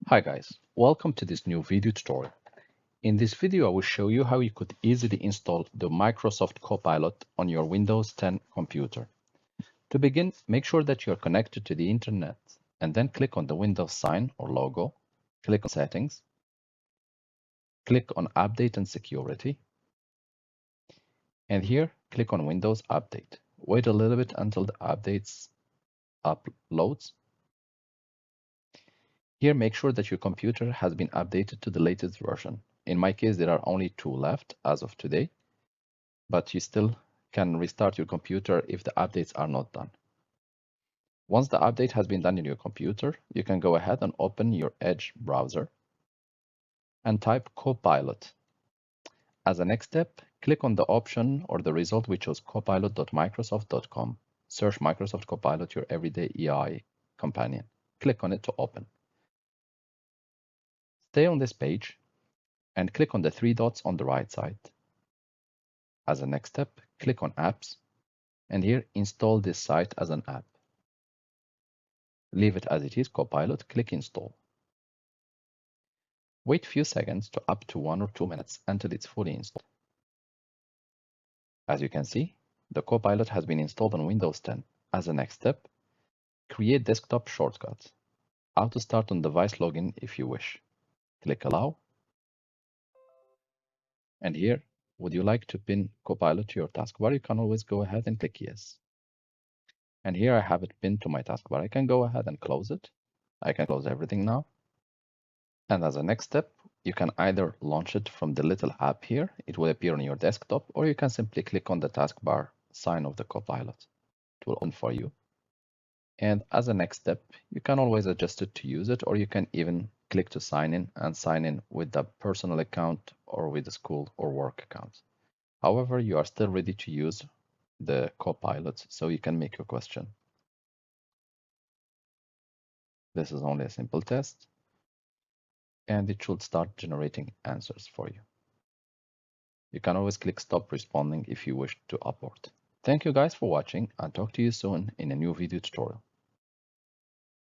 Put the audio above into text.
Hi guys, welcome to this new video tutorial. In this video, I will show you how you could easily install the Microsoft Copilot on your Windows 10 computer. To begin, make sure that you are connected to the internet and then click on the Windows sign or logo, click on Settings, click on Update and Security, and here click on Windows Update. Wait a little bit until the updates uploads. Here, make sure that your computer has been updated to the latest version. In my case, there are only 2 left as of today, but you still can restart your computer if the updates are not done. Once the update has been done in your computer, you can go ahead and open your Edge browser and type Copilot. As a next step, click on the option or the result we chose copilot.microsoft.com. Search Microsoft Copilot, your everyday AI companion. Click on it to open. Stay on this page and click on the 3 dots on the right side. As a next step, click on Apps, and here install this site as an app. Leave it as it is, Copilot, click Install. Wait a few seconds to up to 1 or 2 minutes until it's fully installed. As you can see, the Copilot has been installed on Windows 10. As a next step, create desktop shortcuts. How to start on device login if you wish. Click Allow. And here, would you like to pin Copilot to your taskbar? You can always go ahead and click Yes. And here I have it pinned to my taskbar. I can go ahead and close it. I can close everything now. And as a next step, you can either launch it from the little app here. It will appear on your desktop, or you can simply click on the taskbar sign of the Copilot. It will open for you. And as a next step, you can always adjust it to use it, or you can even click to sign in and sign in with the personal account or with the school or work account. However, you are still ready to use the Copilot, so you can make your question. This is only a simple test, and it should start generating answers for you. You can always click stop responding if you wish to abort. Thank you guys for watching, and talk to you soon in a new video tutorial.